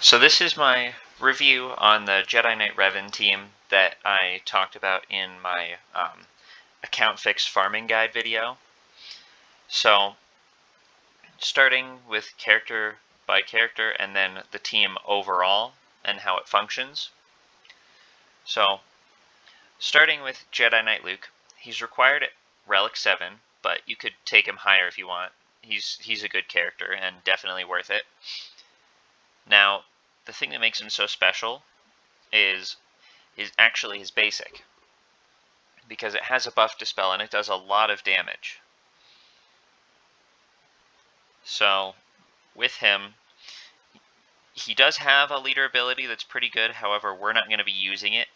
So this is my review on the Jedi Knight Revan team that I talked about in my account fix farming guide video. So starting with character by character and then the team overall and how it functions. So starting with Jedi Knight Luke, he's required at Relic 7, but you could take him higher if you want. He's a good character and definitely worth it. Now, the thing that makes him so special is actually his basic, because it has a buff dispel and it does a lot of damage. So with him, he does have a leader ability that's pretty good. However, we're not going to be using it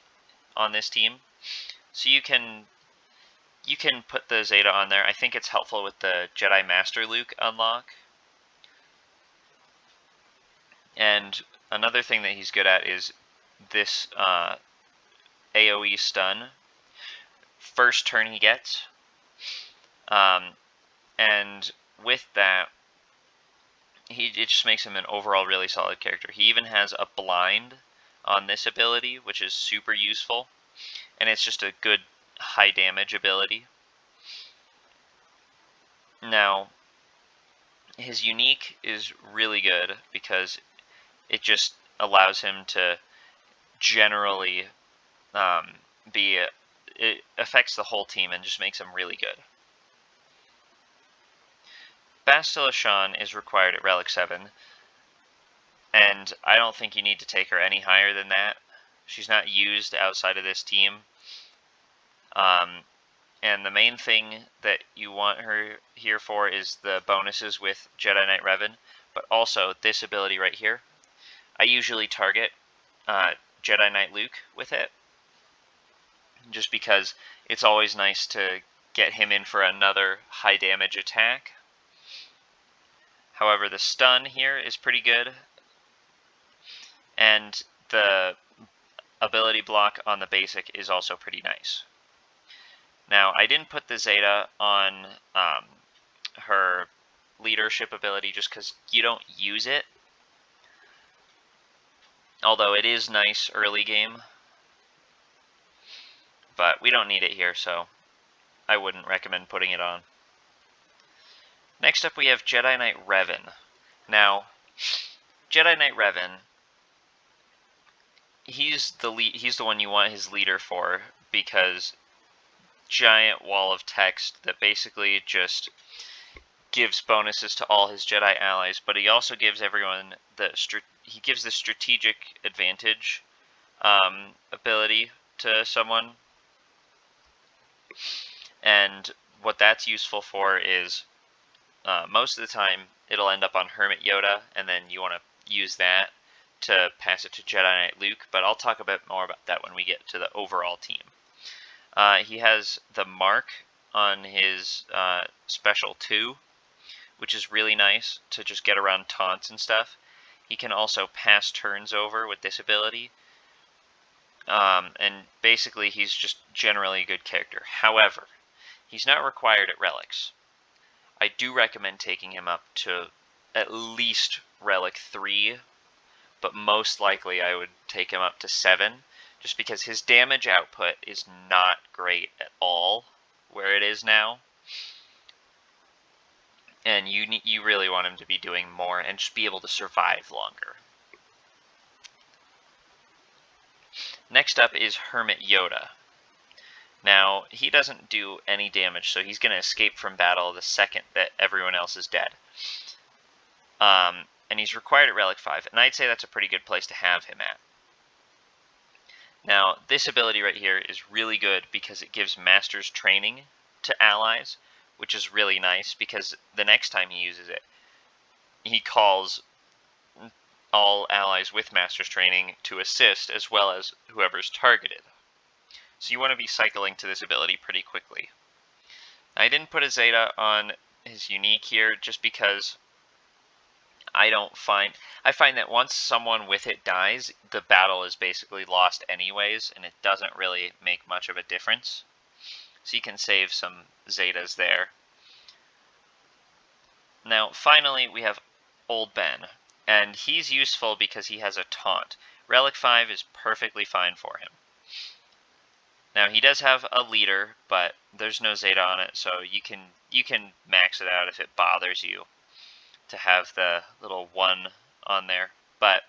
on this team. So you can put the Zeta on there. I think it's helpful with the Jedi Master Luke unlock. And another thing that he's good at is this AoE stun. First turn he gets. And with that, it just makes him an overall really solid character. He even has a blind on this ability, which is super useful. And it's just a good high damage ability. Now, his unique is really good because it just allows him to generally it affects the whole team and just makes him really good. Bastila Shan is required at Relic 7, and I don't think you need to take her any higher than that. She's not used outside of this team. And the main thing that you want her here for is the bonuses with Jedi Knight Revan, but also this ability right here. I usually target Jedi Knight Luke with it, just because it's always nice to get him in for another high damage attack. However, the stun here is pretty good, and the ability block on the basic is also pretty nice. Now, I didn't put the Zeta on her leadership ability just because you don't use it, although it is nice early game, but we don't need it here, so I wouldn't recommend putting it on. Next up we have Jedi Knight Revan. Now, Jedi Knight Revan, he's the one you want his leader for, because giant wall of text that basically just gives bonuses to all his Jedi allies, but he also gives everyone the strategic advantage ability to someone. And what that's useful for is most of the time it'll end up on Hermit Yoda, and then you want to use that to pass it to Jedi Knight Luke, but I'll talk a bit more about that when we get to the overall team. He has the mark on his special 2, which is really nice to just get around taunts and stuff. He can also pass turns over with this ability. And basically he's just generally a good character. However, he's not required at Relics. I do recommend taking him up to at least Relic 3, but most likely I would take him up to 7, just because his damage output is not great at all where it is now. And you really want him to be doing more and just be able to survive longer. Next up is Hermit Yoda. Now, he doesn't do any damage, so he's going to escape from battle the second that everyone else is dead. And he's required at Relic 5, and I'd say that's a pretty good place to have him at. Now, this ability right here is really good because it gives Master's Training to allies, which is really nice because the next time he uses it, he calls all allies with Master's Training to assist, as well as whoever's targeted. So you want to be cycling to this ability pretty quickly. I didn't put a Zeta on his unique here just because I find that once someone with it dies, the battle is basically lost anyways, and it doesn't really make much of a difference. So you can save some Zetas there. Now, finally, we have Old Ben. And he's useful because he has a taunt. Relic 5 is perfectly fine for him. Now he does have a leader, but there's no Zeta on it, so you can max it out if it bothers you to have the little 1 on there. But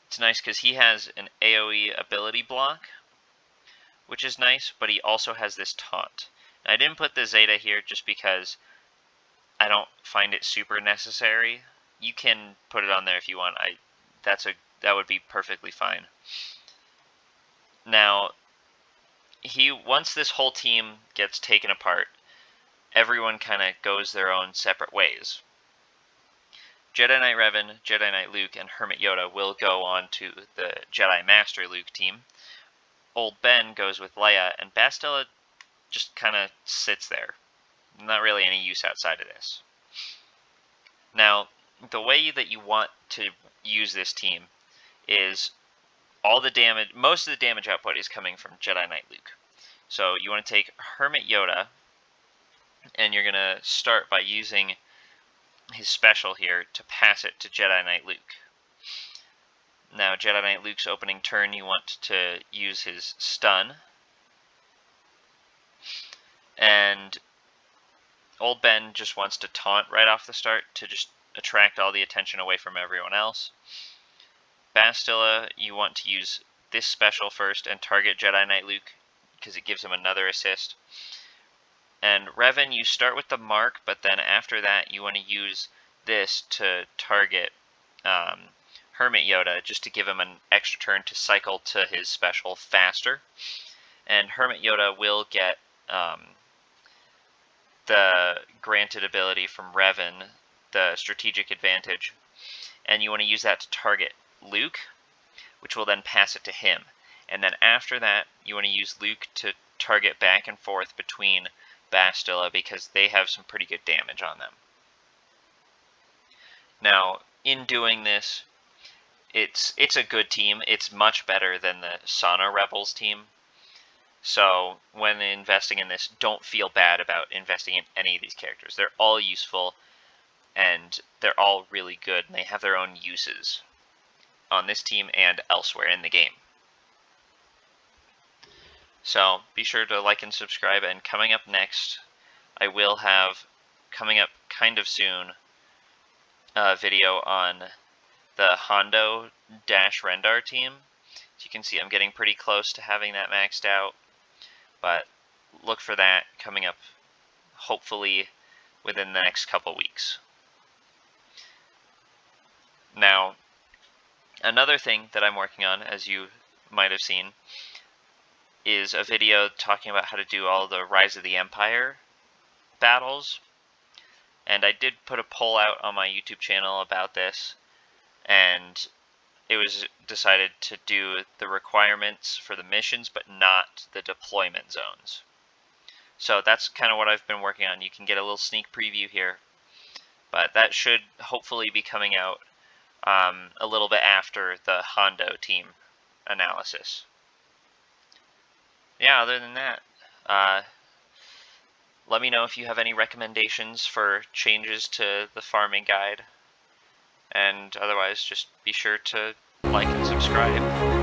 it's nice because he has an AoE ability block, which is nice, but he also has this taunt. Now, I didn't put the Zeta here just because I don't find it super necessary. You can put it on there if you want. That would be perfectly fine. Now, once this whole team gets taken apart, everyone kind of goes their own separate ways. Jedi Knight Revan, Jedi Knight Luke, and Hermit Yoda will go on to the Jedi Master Luke team. Old Ben goes with Leia, and Bastila just kind of sits there. Not really any use outside of this. Now, the way that you want to use this team is most of the damage output is coming from Jedi Knight Luke. So you want to take Hermit Yoda, and you're going to start by using his special here to pass it to Jedi Knight Luke. Now, Jedi Knight Luke's opening turn, you want to use his stun. And Old Ben just wants to taunt right off the start to just attract all the attention away from everyone else. Bastila, you want to use this special first and target Jedi Knight Luke because it gives him another assist. And Revan, you start with the mark, but then after that you want to use this to target Hermit Yoda just to give him an extra turn to cycle to his special faster. And Hermit Yoda will get the granted ability from Revan, the strategic advantage, and you want to use that to target Luke, which will then pass it to him. And then after that, you want to use Luke to target back and forth between Bastila because they have some pretty good damage on them. Now, in doing this, it's a good team. It's much better than the Sana Rebels team. So when investing in this, don't feel bad about investing in any of these characters. They're all useful, and they're all really good, and they have their own uses on this team and elsewhere in the game. So be sure to like and subscribe, and coming up next, I will have, coming up kind of soon, a video on the Hondo-Rendar team. As you can see, I'm getting pretty close to having that maxed out, but look for that coming up hopefully within the next couple weeks. Now, another thing that I'm working on, as you might have seen, is a video talking about how to do all the Rise of the Empire battles. And I did put a poll out on my YouTube channel about this, and it was decided to do the requirements for the missions, but not the deployment zones. So that's kind of what I've been working on. You can get a little sneak preview here, but that should hopefully be coming out a little bit after the Hondo team analysis. Yeah, other than that, let me know if you have any recommendations for changes to the farming guide. And otherwise, just be sure to like and subscribe.